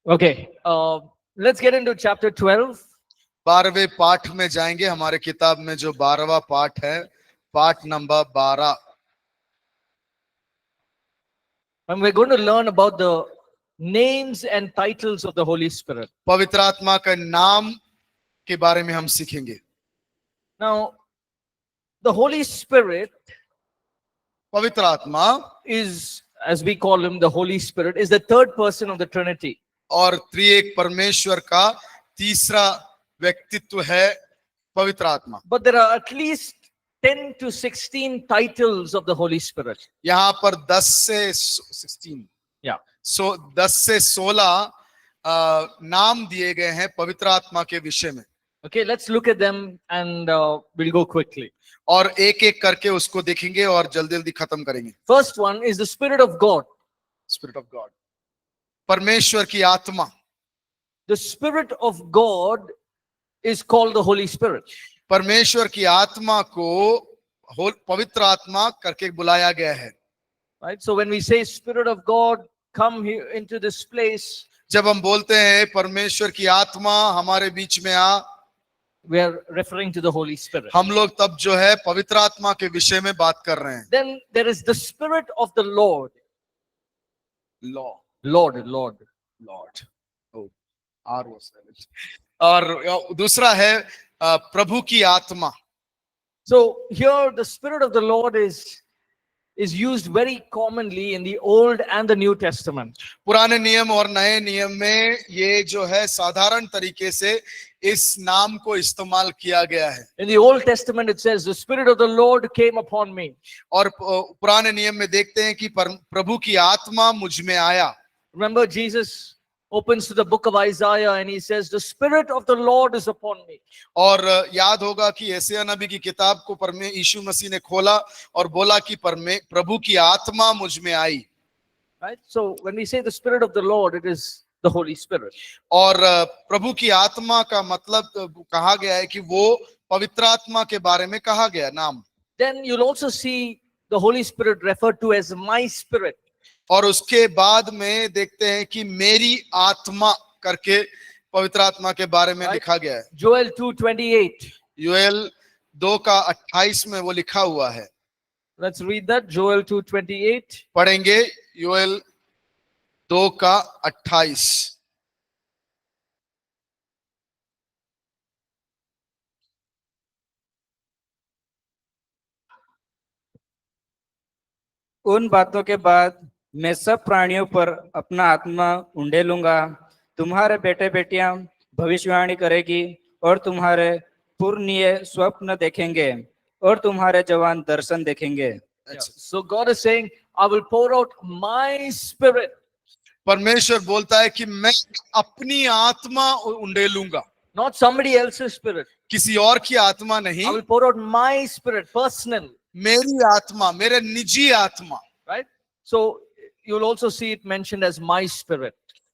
Okay, let's get into chapter 12. 12वें पाठ में जाएंगे। हमारे किताब में जो 12वां पाठ है, पाठ number 12। And we're going to learn about the names and titles of the Holy Spirit. पवित्र आत्मा का नाम के बारे में हम सीखेंगे। Now, the Holy Spirit पवित्र आत्मा is, as we call him, the Holy Spirit, is the third person of the Trinity. और त्रिएक परमेश्वर का तीसरा व्यक्तित्व है पवित्र आत्मा। But there are at least 10 to 16 titles of the Holy Spirit. यहाँ पर 10 से 16 Yeah. 10 से 16 नाम दिए गए हैं पवित्र आत्मा के विषय में। Okay, let's look at them and we'll go quickly. और एक एक करके उसको देखेंगे और जल्दी जल्दी खत्म करेंगे। First one is the Spirit of God. Spirit of God, परमेश्वर की आत्मा। The Spirit of God is called the Holy Spirit. परमेश्वर की आत्मा को पवित्र आत्मा करके बुलाया गया है। Right? So when we say Spirit of God, come here into this place, जब हम बोलते हैं परमेश्वर की आत्मा हमारे बीच में आ, we are referring to the Holy Spirit. हम लोग तब जो है पवित्र आत्मा के विषय में बात कर रहे हैं। Then there is the Spirit of the Lord. Lord. Lord, O R वो साइलेंट। और दूसरा है प्रभु की आत्मा। So here the Spirit of the Lord is used very commonly in the Old and the New Testament. पुराने नियम और नए नियम में ये जो है साधारण तरीके से इस नाम को इस्तेमाल किया गया है। In the Old Testament it says, the Spirit of the Lord came upon me. और पुराने नियम में देखते हैं कि प्रभु की आत्मा मुझ में आया। Remember, Jesus opens to the book of Isaiah and he says, the Spirit of the Lord is upon me. और याद होगा कि यशायाह नबी की किताब को यीशु मसीह ने खोला और बोला कि प्रभु की आत्मा मुझ में आई। Right? So when we say the Spirit of the Lord, it is the Holy Spirit. और प्रभु की आत्मा का मतलब कहा गया है कि वो पवित्र आत्मा के बारे में कहा गया नाम। Then you'll also see the Holy Spirit referred to as my spirit. और उसके बाद में देखते हैं कि मेरी आत्मा करके पवित्र आत्मा के बारे में लिखा गया है। Joel 2:28. योएल 2:28 में वो लिखा हुआ है। Let's read that. Joel 2:28. पढ़ेंगे योएल 2:28। उन बातों के बाद मैं सब प्राणियों पर अपना आत्मा उंडेलूंगा। तुम्हारे बेटे बेटियां भविष्यवाणी करेगी और तुम्हारे पुरनिये स्वप्न देखेंगे और तुम्हारे जवान दर्शन देखेंगे। So God is saying, I will pour out my spirit. परमेश्वर बोलता है कि मैं अपनी आत्मा उंडेलूंगा। Not somebody else's spirit. किसी और की आत्मा नहीं, I will pour out my spirit, personal. मेरी आत्मा, मेरे निजी आत्मा। Right? So you'll also see it mentioned as my spirit.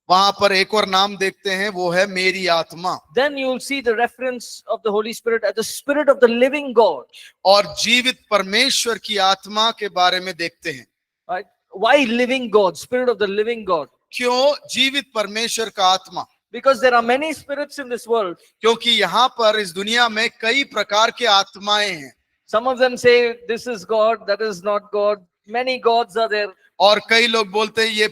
वहां पर एक और नाम देखते हैं, वो है मेरी आत्मा। Then you'll see the reference of the Holy Spirit as the Spirit of the living God. और जीवित परमेश्वर की आत्मा के बारे में देखते हैं। Right? Why living God? Spirit of the living God. क्यों जीवित परमेश्वर का आत्मा? Because there are many spirits in this world. क्योंकि यहाँ पर इस दुनिया में कई प्रकार के आत्माएं हैं। Some of them say this is God, that is not God. Many gods are there. और कई लोग बोलते हैं ये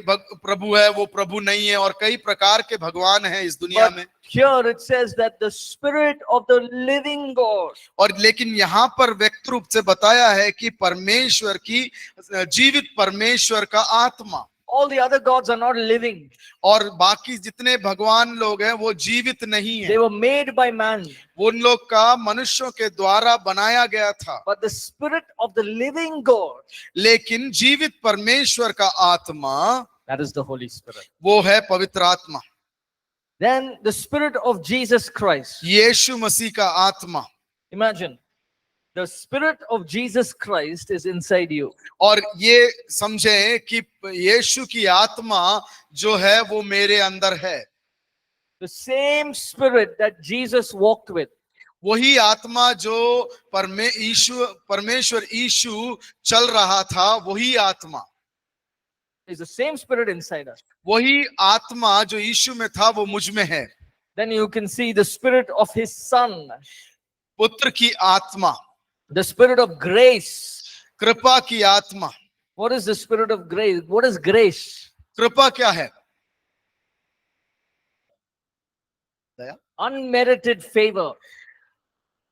प्रभु है, वो प्रभु नहीं है, और कई प्रकार के भगवान हैं इस दुनिया में। Here it says that the Spirit of the living God. और लेकिन यहाँ पर व्यक्त रूप से बताया है कि परमेश्वर की जीवित परमेश्वर का आत्मा। All the other gods are not living. और बाकी जितने भगवान लोग हैं वो जीवित नहीं है। They were made by man. उन लोग का मनुष्यों के द्वारा बनाया गया था। But the Spirit of the living God, लेकिन जीवित परमेश्वर का आत्मा, that is the Holy Spirit. वो है पवित्र आत्मा। Then the Spirit of Jesus Christ. यीशु मसीह का आत्मा। Imagine, the Spirit of Jesus Christ is inside you. और ये समझें कि यीशु की आत्मा जो है वो मेरे अंदर है। The same Spirit that Jesus walked with. वही आत्मा जो परमेश्वर यीशु चल रहा था, वही आत्मा। It's the same spirit inside us. वही आत्मा जो यीशु में था वो मुझ में है। Then you can see the spirit of his son, पुत्र की आत्मा, the spirit of grace. कृपा की आत्मा। What is the spirit of grace? What is grace? कृपा क्या है? दया, Unmerited favor.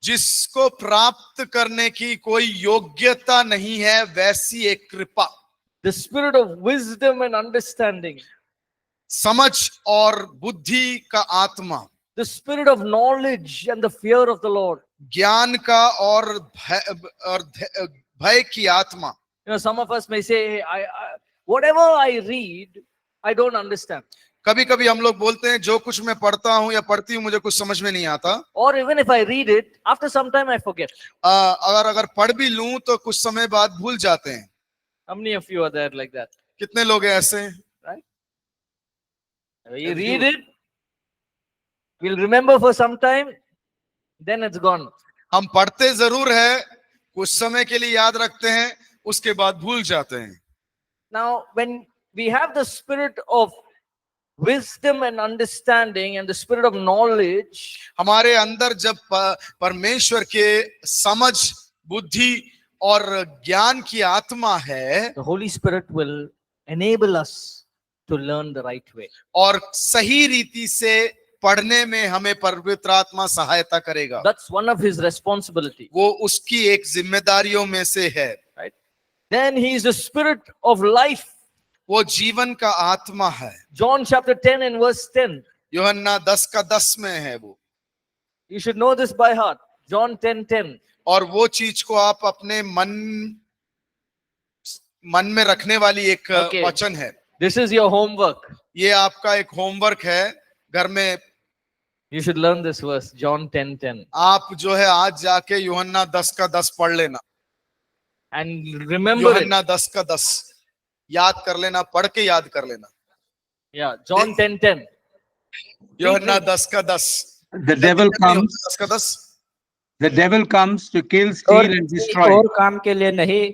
जिसको प्राप्त करने की कोई योग्यता नहीं है, वैसी एक कृपा। The spirit of wisdom and understanding. समझ और बुद्धि का आत्मा। The spirit of knowledge and the fear of the Lord. ज्ञान का और भय की आत्मा। You know, some of us may say, whatever I read, I don't understand. कभी कभी हम लोग बोलते हैं जो कुछ मैं पढ़ता हूं या पढ़ती हूं मुझे कुछ समझ में नहीं आता। Or even if I read it, after some time I forget. अगर पढ़ भी लूं तो कुछ समय बाद भूल जाते हैं। How many of you are there like that? कितने लोग हैं ऐसे? Right? You read it, we'll remember for some time, then it's gone. हम पढ़ते जरूर है, कुछ समय के लिए याद रखते हैं, उसके बाद भूल जाते हैं। Now, when we have the spirit of wisdom and understanding and the spirit of knowledge, हमारे अंदर जब परमेश्वर के समझ, बुद्धि और ज्ञान की आत्मा है, the Holy Spirit will enable us to learn the right way. और सही रीति से पढ़ने में हमें पवित्र आत्मा सहायता करेगा। That's one of his responsibility. वो उसकी एक जिम्मेदारियों में से है। Right? Then he is the spirit of life. वो जीवन का आत्मा है। John chapter 10 and verse 10. यूहन्ना 10:10 में है वो। You should know this by heart. John 10:10. और वो चीज को आप अपने मन में रखने वाली एक Okay. वचन है। This is your homework. ये आपका एक होमवर्क है घर में। You should learn this verse, John 10:10. आप जो है आज जाके यूहन्ना 10:10 पढ़ लेना। And remember it. यूहन्ना 10:10 याद कर लेना, पढ़ के याद कर लेना। Yeah, John 10:10. यूहन्ना 10:10। The devil comes. 10:10। The devil comes to kill, steal, और and किसी destroy. और काम के लिए नहीं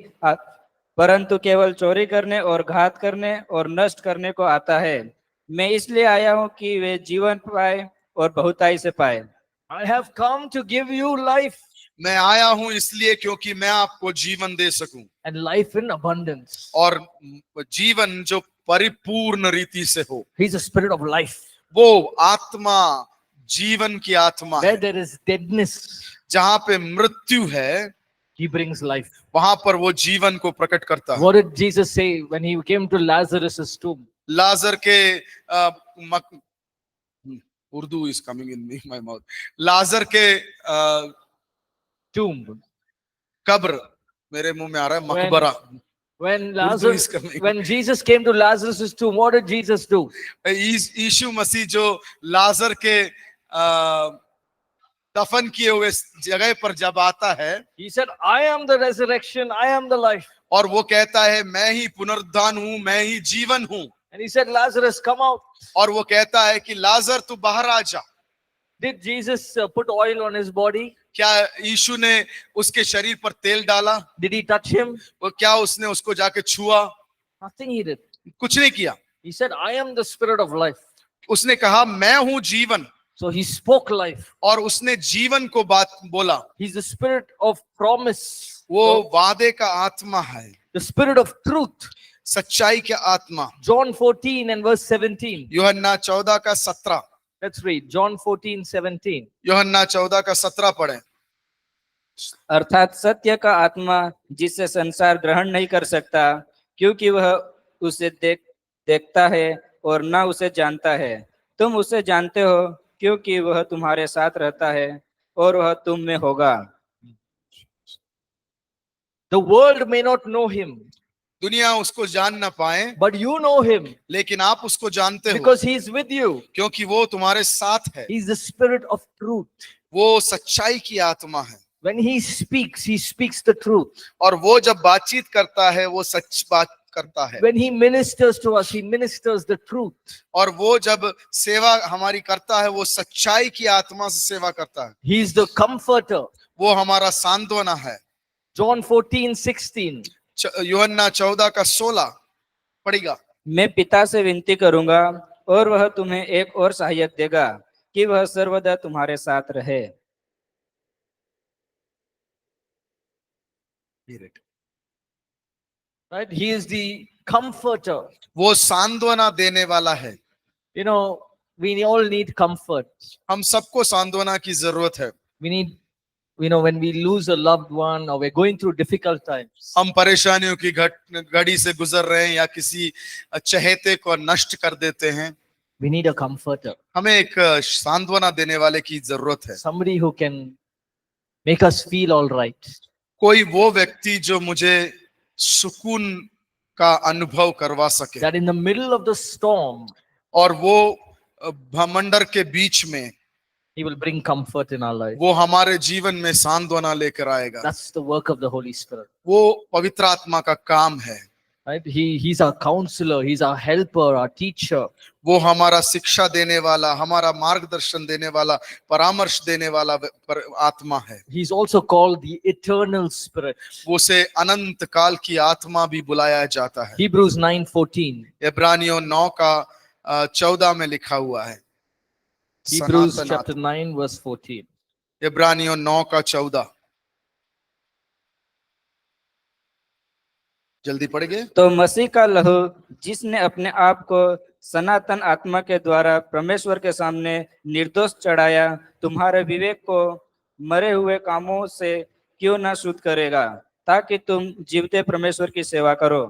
परंतु केवल चोरी करने और घात करने और नष्ट करने को आता है। मैं इसलिए आया हूँ कि वे जीवन पाए और बहुताई से पाए। I have come to give you life मैं आया हूं इसलिए क्योंकि मैं आपको जीवन दे सकूं, and life in abundance. और जीवन जो परिपूर्ण रीति से हो। He's the spirit of life. वो आत्मा जीवन की आत्मा Where है। there is deadness, जहां पे मृत्यु है, he brings life. वहां पर वो जीवन को प्रकट करता है। What did Jesus say when he came to Lazarus' tomb? लाजर के Urdu is coming in my mouth. लाजर के Tomb. कब्र मेरे मुंह में आ रहा है, मकबरा। When Jesus came to Lazarus' tomb, what did Jesus do? यीशु मसीह जो लाजर के दफन किए हुए जगह पर जब आता है, He said, I am the resurrection, I am the life. और वो कहता है मैं ही पुनरुत्थान हूं, मैं ही जीवन हूं। And he said, Lazarus, come out. और वो कहता है कि लाजर तू बाहर आ जा। Did Jesus put oil on his body? क्या यीशु ने उसके शरीर पर तेल डाला? Did he touch him? वो क्या उसने उसको जाके छुआ? Nothing he did. कुछ नहीं किया। He said, I am the spirit of life. उसने कहा मैं हूं जीवन, So he spoke life. और उसने जीवन को बात बोला। He's the spirit of promise, वो वादे का आत्मा है, the spirit of truth. सच्चाई का आत्मा। John 14 and verse 17. यूहन्ना 14:17। Let's read. John 14:17. यूहन्ना 14:17 पढ़े। अर्थात सत्य का आत्मा जिसे संसार ग्रहण नहीं कर सकता क्योंकि वह उसे देखता है और न उसे जानता है। तुम उसे जानते हो क्योंकि वह तुम्हारे साथ रहता है और वह तुम में होगा। The world may not know him, दुनिया उसको जान ना पाए, but you know him लेकिन आप उसको जानते हो because he is with you. क्योंकि वो तुम्हारे साथ है। He's the spirit of truth. वो सच्चाई की आत्मा है, When he speaks the truth. और वो जब बातचीत करता है वो सच बात करता है। When he ministers to us, he ministers the truth. और वो जब सेवा हमारी करता है वो सच्चाई की आत्मा से सेवा करता है। He is the comforter. वो हमारा सांत्वना है। John 14:16. यूहन्ना 14:16 पढ़ेगा। मैं पिता से विनती करूंगा और वह तुम्हें एक और सहायक देगा कि वह सर्वदा तुम्हारे साथ रहे। Right? He is the comforter. वो सांत्वना देने वाला है। You know, we all need comfort. हम सबको सांत्वना की जरूरत है। We need, when we lose a loved one or we're going through difficult times, हम परेशानियों की घड़ी से गुजर रहे हैं या किसी चहेते को नष्ट कर देते हैं, we need a comforter. हमें एक सांत्वना देने वाले की जरूरत है। Somebody who can make us feel all right. कोई वो व्यक्ति जो मुझे सुकून का अनुभव करवा सके, That in the middle of the storm, और वो भमंडर के बीच में he will bring comfort in our life. वो हमारे जीवन में सांत्वना लेकर आएगा। That's the work of the Holy Spirit. वो पवित्र आत्मा का काम है। Right? He's our counselor, he's our helper, our teacher. वो हमारा शिक्षा देने वाला, हमारा मार्गदर्शन देने वाला, परामर्श देने वाला आत्मा है। He's also called the eternal spirit. वो से अनंत काल की आत्मा भी बुलाया जाता है। Hebrews 9:14. इब्रानियों 9 का 14 में लिखा हुआ है। Hebrews सनातन chapter आत्मा। 9 verse 14. इब्रानियों 9 का 14 जल्दी पढ़ेंगे। तो मसीह का लहू जिसने अपने आप को सनातन आत्मा के द्वारा परमेश्वर के सामने निर्दोष चढ़ाया, तुम्हारे विवेक को मरे हुए कामों से क्यों ना शुद्ध करेगा, ताकि तुम जीवते परमेश्वर की सेवा करो।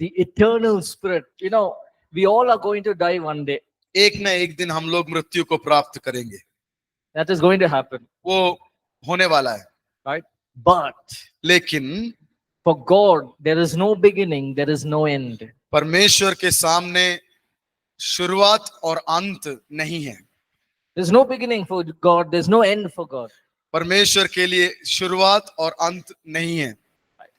The eternal spirit. We all are going to die one day. एक न एक दिन हम लोग मृत्यु को प्राप्त करेंगे, That is going to happen. वो होने वाला है। Right? But लेकिन for God, there is no beginning, there is no end. परमेश्वर के सामने शुरुआत और अंत नहीं है। There's no beginning for God, there's no end for God. परमेश्वर के लिए शुरुआत और अंत नहीं है।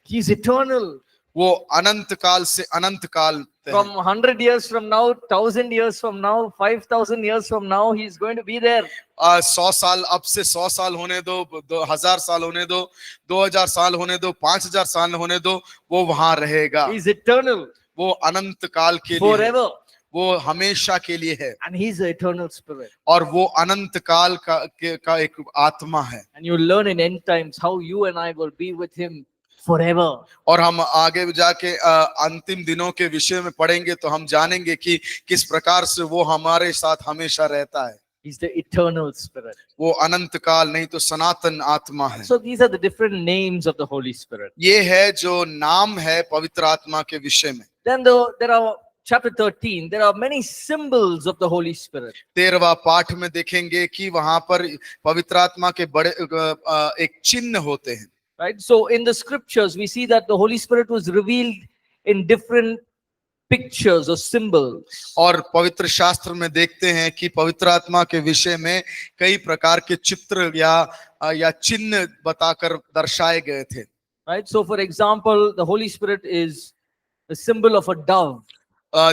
He's eternal. वो अनंत काल से अनंत काल तक From है। 100 years from now, 1000 years from now, 5000 years from now, he's going to be there. 100 साल अब से 100 साल होने दो, 2000 साल होने दो, 2000 साल होने दो, 5000 साल होने दो, वो वहां रहेगा। He's eternal, वो अनंत काल के लिए है, forever. वो हमेशा के लिए है, And he's the eternal spirit. और वो अनंत काल का एक आत्मा है। And you learn in end times how you and I will be with him forever. और हम आगे जाके अंतिम दिनों के विषय में पढ़ेंगे तो हम जानेंगे कि किस प्रकार से वो हमारे साथ हमेशा रहता है। He's the eternal spirit. वो अनंत काल नहीं तो सनातन आत्मा है। So these are the different names of the Holy Spirit. ये है जो नाम है पवित्र आत्मा के विषय में। Then there are chapter 13, there are many symbols of the Holy Spirit. 13वां पाठ में देखेंगे कि वहां पर पवित्र आत्मा के बड़े एक चिन्ह होते हैं। Right? So in the scriptures, we see that the Holy Spirit was revealed in different pictures or symbols. और पवित्र शास्त्र में देखते हैं कि पवित्र आत्मा के विषय में कई प्रकार के चित्र या चिन्ह बताकर दर्शाए गए थे। Right? So for example, the Holy Spirit is the symbol of a dove.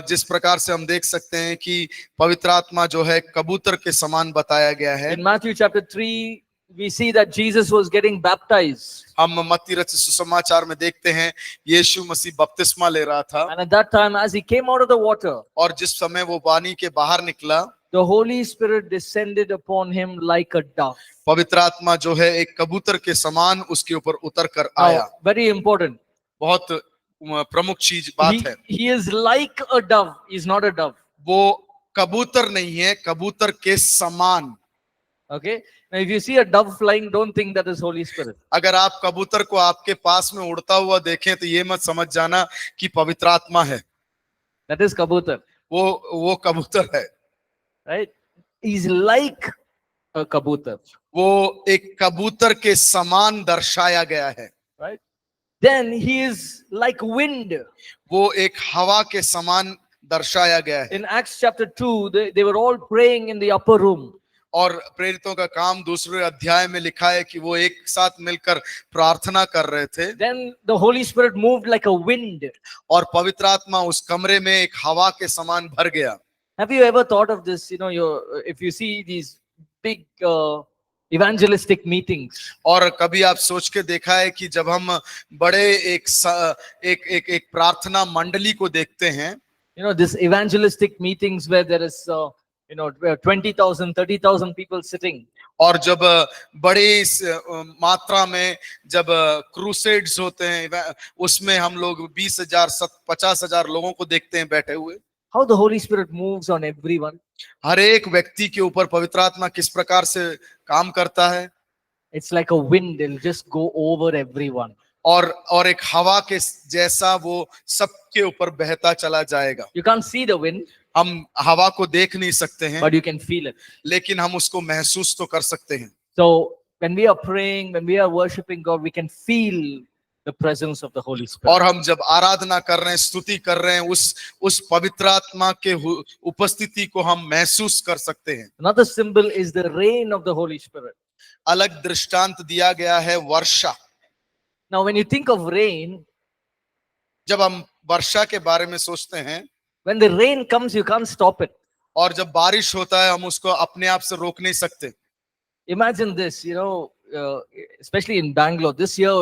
जिस प्रकार से हम देख सकते हैं कि पवित्र आत्मा जो है कबूतर के समान बताया गया है। In Matthew chapter 3, we see that Jesus was getting baptized. हम मत्ती रचित सुसमाचार में देखते हैं यीशु मसीह बपतिस्मा ले रहा था, And at that time, as he came out of the water, और जिस समय वो पानी के बाहर निकला, the Holy Spirit descended upon him like a dove. पवित्र आत्मा जो है एक कबूतर के समान उसके ऊपर उतर कर आया। Now, very important. बहुत प्रमुख चीज बात है। He is like a dove. He's not a dove. वो कबूतर नहीं है, कबूतर के समान। Okay. Now, if you see a dove flying, don't think that is Holy Spirit. अगर आप कबूतर को आपके पास में उड़ता हुआ देखें तो ये मत समझ जाना कि पवित्र आत्मा है। That is kabutar. वो कबूतर है। Right? He's like a kabutar. वो एक कबूतर के समान दर्शाया गया है। Right? Then he is like wind. वो एक हवा के समान दर्शाया गया है। In Acts chapter 2, they were all praying in the upper room. और प्रेरितों का काम 2 अध्याय में लिखा है कि वो एक साथ मिलकर प्रार्थना कर रहे थे। Then the Holy Spirit moved like a wind. और पवित्र आत्मा उस कमरे में एक हवा के समान भर गया। Have you ever thought of this? If you see these big evangelistic meetings. और कभी आप सोच के देखा है कि जब हम बड़े एक प्रार्थना मंडली को देखते हैं, You know, this evangelistic meetings where there is, where 20,000, 30,000 people sitting. और जब बड़े इस मात्रा में जब क्रूसेड्स होते हैं, उसमें हम लोग 20,000 50,000 लोगों को देखते हैं बैठे हुए। How the Holy Spirit moves on everyone. हर एक व्यक्ति के ऊपर पवित्र आत्मा किस प्रकार से काम करता है। It's like a wind, it'll just go over everyone. और एक हवा के जैसा वो सबके ऊपर बहता चला जाएगा। You can't see the wind, हम हवा को देख नहीं सकते हैं, but you can feel it. लेकिन हम उसको महसूस तो कर सकते हैं। So when we are praying, when we are worshiping God, we can feel the presence of the Holy Spirit. और हम जब आराधना कर रहे हैं, स्तुति कर रहे हैं, उस पवित्र आत्मा के उपस्थिति को हम महसूस कर सकते हैं। Another symbol is the rain of the Holy Spirit. अलग दृष्टांत दिया गया है वर्षा। Now, when you think of rain, जब हम वर्षा के बारे में सोचते हैं, when the rain comes, you can't stop it. और जब बारिश होता है हम उसको अपने आप से रोक नहीं सकते। Imagine this, especially in Bangalore, this year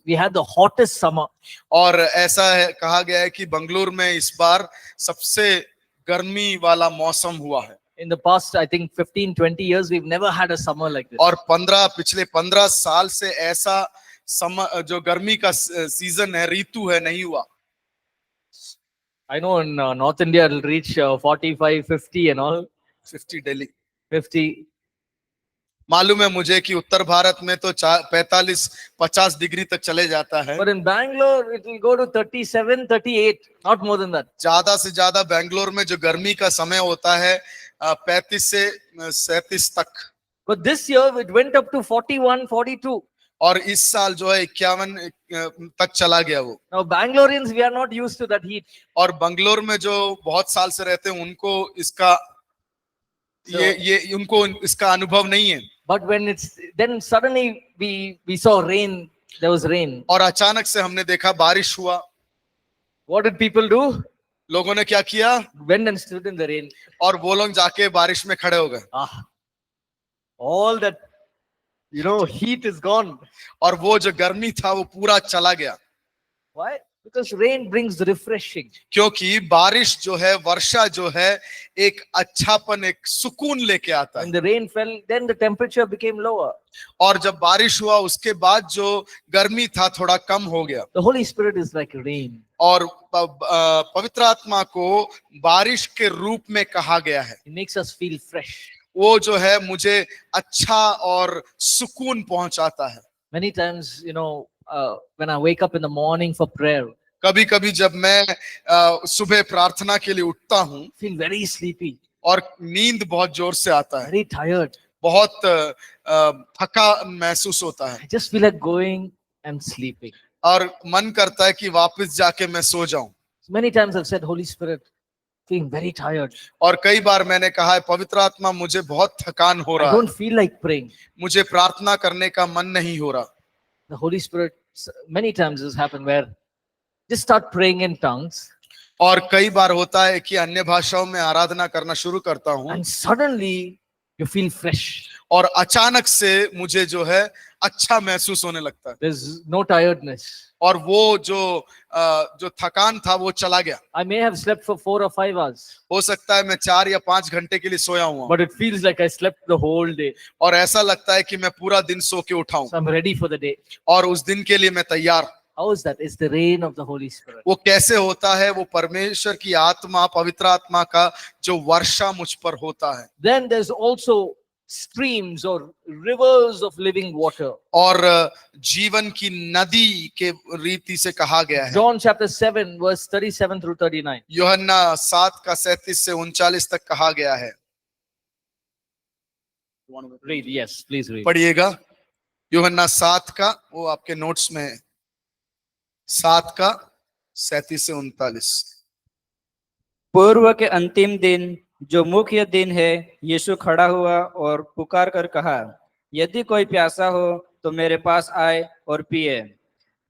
we had the hottest summer. और ऐसा है, कहा गया है कि बंगलुरु में इस बार सबसे गर्मी वाला मौसम हुआ है। In the past, I think 15, 20 years, we've never had a summer like this. और पिछले 15 साल से ऐसा जो गर्मी का सीजन है, ऋतु है, नहीं हुआ। I know in North India, it'll reach 45, 50 and all. 50 Delhi 50. मालूम है मुझे कि उत्तर भारत में तो 45-50 डिग्री तक चले जाता है। But in Bangalore, it will go to 37, 38, not more than that. ज्यादा से ज्यादा बेंगलोर में जो गर्मी का समय होता है 35 से 37 तक। But this year, it went up to 41, 42. और इस साल जो है 51 तक चला गया वो। Now, Bangaloreans, we are not used to that heat. और बंगलोर में जो बहुत साल से रहते हैं उनको उनको इसका अनुभव नहीं है। But then suddenly we saw rain, there was rain. और अचानक से हमने देखा बारिश हुआ। What did people do? लोगों ने क्या किया? Went and stood in the rain. और वो लोग जाके बारिश में खड़े हो गए। All that, heat is gone. और वो जो गर्मी था वो पूरा चला गया। Why? Because rain brings refreshing. क्योंकि बारिश जो है, वर्षा जो है, एक अच्छापन, एक सुकून लेके आता है। When the rain fell, then the temperature became lower. और जब बारिश हुआ उसके बाद जो गर्मी था थोड़ा कम हो गया। The Holy Spirit is like rain. और पवित्र आत्मा को बारिश के रूप में कहा गया है। It makes us feel fresh. वो जो है मुझे अच्छा और सुकून पहुंचाता है। Many times, when I wake up in the morning for prayer, कभी कभी जब मैं सुबह प्रार्थना के लिए उठता हूँ, feel very sleepy, और नींद बहुत जोर से आता है, very tired. बहुत थका महसूस होता है, I just feel like going and sleeping. और मन करता है कि वापस जाके मैं सो जाऊं। Many times I've said, Holy Spirit, feeling very tired. और कई बार मैंने कहा है, पवित्र आत्मा मुझे बहुत थकान हो I रहा है, don't feel like praying. मुझे प्रार्थना करने का मन नहीं हो रहा। The Holy Spirit, many times this happened where just start praying in tongues, और कई बार होता है कि अन्य भाषाओं में आराधना करना शुरू करता हूँ, and suddenly you feel fresh. और अचानक से मुझे जो है अच्छा महसूस होने लगता है, There's no tiredness. और वो जो थकान था वो चला गया। I may have slept for 4 or 5 hours, हो सकता है मैं 4 या 5 घंटे के लिए सोया हुआ, but it feels like I slept the whole day. और ऐसा लगता है कि मैं पूरा दिन सो के उठा हूं, So I'm ready for the day. और उस दिन के लिए मैं तैयार। How is that? It's the rain of the Holy Spirit. वो कैसे होता है? वो परमेश्वर की आत्मा, पवित्र आत्मा का जो वर्षा मुझ पर होता है। Then there's also streams or rivers of living water. और जीवन की नदी के रीति से कहा गया है। John chapter 7 verse 37 through 39. यूहन्ना 7 का 37 से 39 तक कहा गया है। Read, yes, please read. पढ़िएगा, यूहन्ना 7 का, वो आपके नोट्स में है, 7 का 37 से 39। पूर्व के अंतिम दिन, जो मुख्य दिन है, यीशु खड़ा हुआ और पुकार कर कहा, यदि कोई प्यासा हो तो मेरे पास आए और पिए।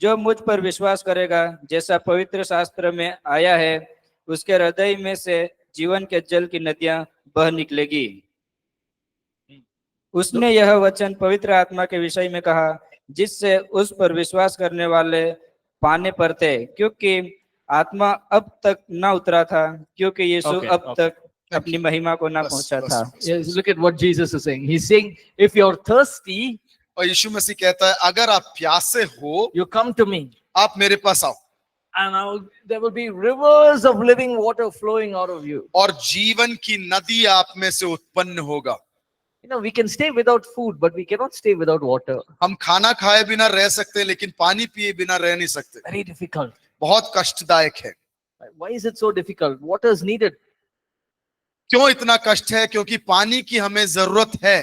जो मुझ पर विश्वास करेगा, जैसा पवित्र शास्त्र में आया है, उसके हृदय में से जीवन के जल की नदियां बह निकलेगी। उसने यह वचन पवित्र आत्मा के विषय में कहा जिससे उस पर विश्वास करने वाले पाने पर थे, क्योंकि आत्मा अब तक न उतरा था, क्योंकि यीशु Okay, अब okay. तक अपनी महिमा को न बस, पहुंचा बस, था। बस। Yes, look at what Jesus is saying. He's saying, if you're thirsty, और यीशु मसीह कहता है अगर आप प्यासे हो you come to me, आप मेरे पास आओ and there will be rivers of living water flowing out of you. और जीवन की नदी आप में से उत्पन्न होगा। You know, we can stay without food, but we cannot stay without water. हम खाना खाए बिना रह सकते हैं लेकिन पानी पिए बिना रह नहीं सकते। Very difficult. बहुत कष्टदायक है। Why is it so difficult? Water is needed. क्यों इतना कष्ट है? क्योंकि पानी की हमें जरूरत है।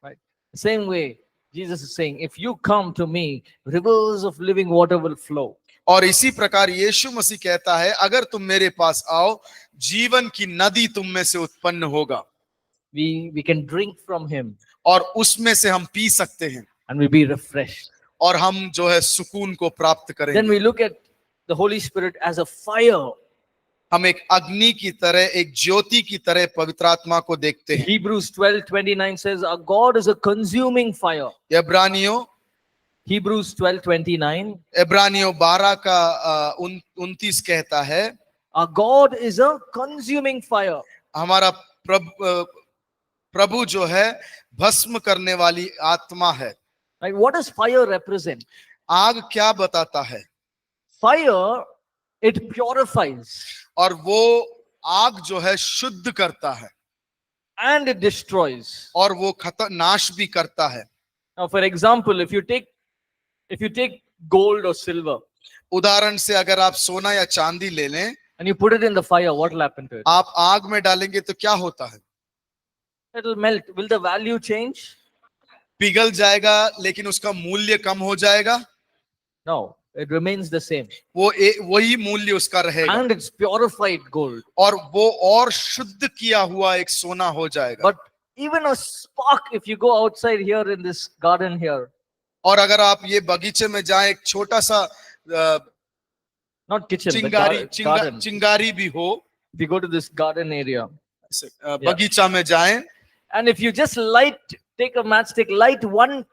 Right. Same way, Jesus is saying, if you come to me, rivers of living water will flow. और इसी प्रकार यीशु मसीह कहता है अगर तुम मेरे पास आओ जीवन की नदी तुम में से उत्पन्न होगा। We can drink from him और उसमें से हम पी सकते हैं and we'll be refreshed. और हम जो है सुकून को प्राप्त Then करेंगे। we look at the Holy Spirit as a fire. हम एक अग्नि की तरह, एक ज्योति की तरह पवित्र आत्मा को देखते हैं। Hebrews 12:29 says, our God is a consuming fire. इब्रानियों Hebrews 12:29, 12 का 29 कहता है our God is a consuming fire. हमारा प्रभु जो है भस्म करने वाली आत्मा है। Right? What does fire represent? आग क्या बताता है? Fire, it purifies और वो आग जो है शुद्ध करता है and it destroys. और वो नाश भी करता है। Now, for example, if you take gold or silver उदाहरण से अगर आप सोना या चांदी ले लें and you put it in the fire, what will happen to it? आप आग में डालेंगे तो क्या होता है? It will melt. Will the value change? पिघल जाएगा लेकिन उसका मूल्य कम हो जाएगा? No, it remains the same. वही मूल्य उसका रहेगा And it's purified gold. और वो और शुद्ध किया हुआ एक सोना हो जाएगा। But even a spark, if you go outside here in this garden here, और अगर आप ये बगीचे में जाएं एक छोटा सा not kitchen, but garden. चिंगारी भी हो, If you go to this garden area, बगीचा में जाएं and if you just take a matchstick, light one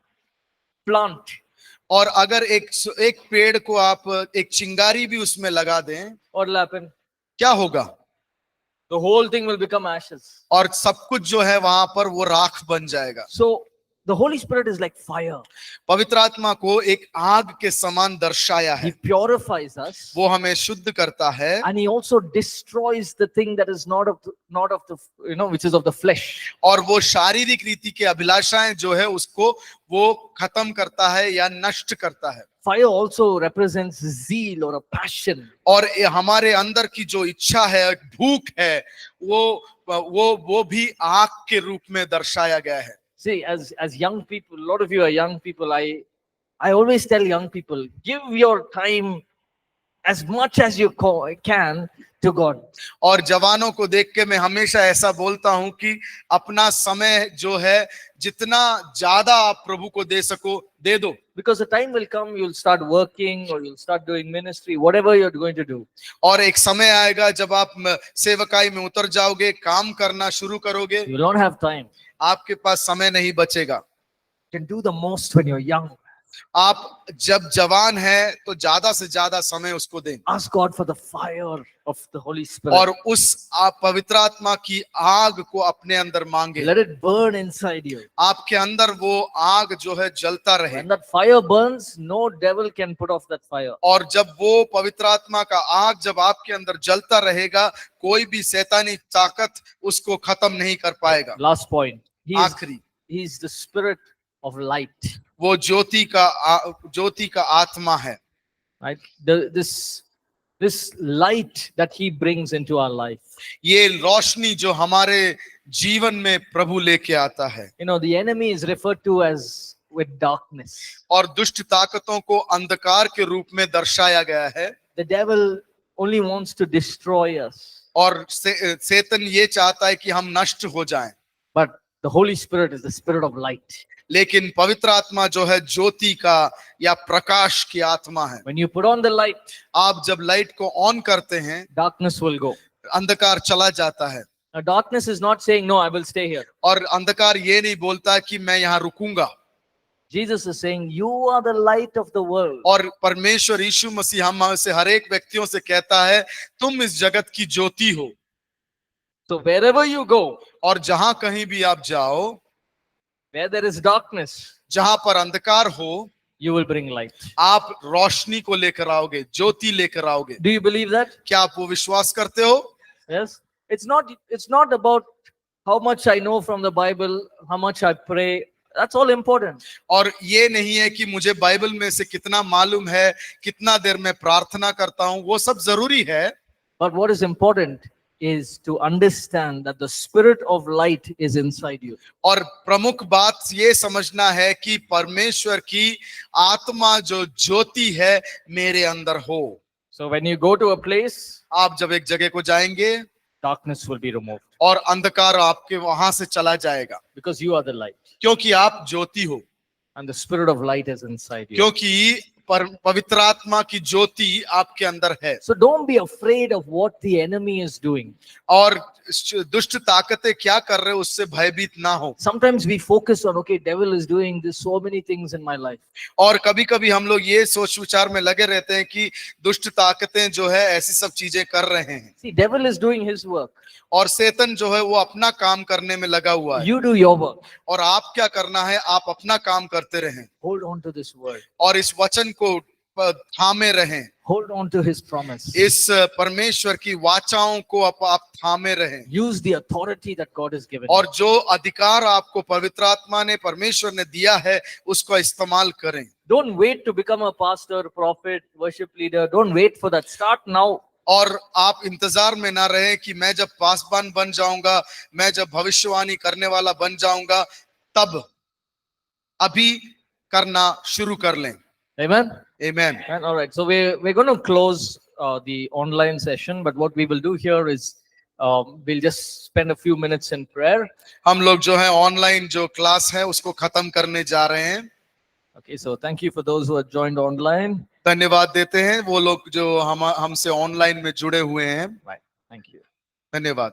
plant, और अगर एक पेड़ को आप एक चिंगारी भी उसमें लगा दें, what will happen? क्या होगा? The whole thing will become ashes. और सब कुछ जो है वहां पर वो राख बन जाएगा। So the Holy Spirit is like fire. पवित्र आत्मा को एक आग के समान दर्शाया He है। purifies us, वो हमें शुद्ध करता है and he also destroys the thing that is not of the which is of the flesh. और वो शारीरिक रीति के अभिलाषाएं जो है उसको वो खत्म करता है या नष्ट करता है। Fire also represents zeal or a passion. और हमारे अंदर की जो इच्छा है, भूख है, वो भी आग के रूप में दर्शाया गया है। See, as young people, a lot of you are young people. I always tell young people, give your time as much as you can to God. और जवानों को देख के मैं हमेशा ऐसा बोलता हूं कि अपना समय जो है जितना ज्यादा आप प्रभु को दे सको दे दो। Because the time will come, you'll start working or you'll start doing ministry, whatever you're going to do. और एक समय आएगा जब आप सेवकाई में उतर जाओगे, काम करना शुरू करोगे, You will not have time. आपके पास समय नहीं बचेगा। You can do the most when you're young. आप जब जवान हैं तो ज्यादा से ज्यादा समय उसको दें। Ask God for the fire of the Holy Spirit. और उस पवित्र आत्मा की आग को अपने अंदर मांगे। Let it burn inside you. आपके अंदर वो आग जो है जलता रहे। When that fire burns, no devil can put off that fire. और जब वो पवित्र आत्मा का आग जब आपके अंदर जलता रहेगा, कोई भी शैतानी ताकत उसको खत्म नहीं कर पाएगा। Last point. आखिरी, He's the spirit of light. वो ज्योति का आत्मा है। Right? This light that he brings into our life. ये रोशनी जो हमारे जीवन में प्रभु लेके आता है। You know, the enemy is referred to as with darkness. और दुष्ट ताकतों को अंधकार के रूप में दर्शाया गया है। The devil only wants to destroy us. और शैतान ये चाहता है कि हम नष्ट हो जाएं। But the Holy Spirit is the spirit of light. लेकिन पवित्र आत्मा जो है ज्योति का या प्रकाश की आत्मा है। When you put on the light, आप जब लाइट को ऑन करते हैं, darkness will go. अंधकार चला जाता है। Now, darkness is not saying, no, I will stay here. और अंधकार ये नहीं बोलता कि मैं यहाँ रुकूंगा। Jesus is saying, you are the light of the world. और परमेश्वर यीशु मसीह हम से हर एक व्यक्तियों से कहता है तुम इस जगत की ज्योति हो। So wherever you go, और जहां कहीं भी आप जाओ, where there is darkness, जहां पर अंधकार हो, you will bring light. आप रोशनी को लेकर आओगे, ज्योति लेकर आओगे। Do you believe that? क्या आप वो विश्वास करते हो? Yes. It's not about how much I know from the Bible, how much I pray. That's all important. और ये नहीं है कि मुझे बाइबल में से कितना मालूम है, कितना देर मैं प्रार्थना करता हूं, वो सब जरूरी है। But what is important is to understand that the spirit of light is inside you. और प्रमुख बात ये समझना है कि परमेश्वर की आत्मा जो ज्योति है मेरे अंदर हो। So when you go to a place, आप जब एक जगह को जाएंगे darkness will be removed और अंधकार आपके वहां से चला जाएगा, because you are the light क्योंकि आप ज्योति हो, and the spirit of light is inside you. क्योंकि पवित्र आत्मा की ज्योति आपके अंदर है। So don't be afraid of what the enemy is doing. और दुष्ट ताकतें क्या कर रहे, उससे भयभीत ना हो। Sometimes we focus on, okay, devil is doing this, so many things in my life. और कभी कभी हम लोग ये सोच विचार में लगे रहते हैं कि दुष्ट ताकतें जो है ऐसी सब चीजें कर रहे हैं। See, devil is doing his work. और शैतान जो है वो अपना काम करने में लगा हुआ है। You do your work. और आप क्या करना है, आप अपना काम करते रहें Hold on to this word. और इस वचन को थामे रहें। Hold on to his promise. इस परमेश्वर की वाचाओं को आप थामे रहें। Use the authority that God has given. और जो अधिकार आपको पवित्र आत्मा ने, परमेश्वर ने दिया है, उसको इस्तेमाल करें। Don't wait to become a pastor, prophet, worship leader. Don't wait for that. Start now. और आप इंतजार में ना रहें कि मैं जब पासवान बन जाऊंगा, मैं जब भविष्यवाणी करने वाला बन जाऊंगा, तब अभी करना शुरू कर लें। Amen. Amen. And all right. So we're going to close the online session, but what we will do here is we'll just spend a few minutes in prayer. हम लोग जो है ऑनलाइन जो क्लास है उसको खत्म करने जा रहे हैं। Okay. So thank you for those who have joined online. धन्यवाद देते हैं वो लोग जो हमसे ऑनलाइन में जुड़े हुए हैं। Right. Thank you. धन्यवाद।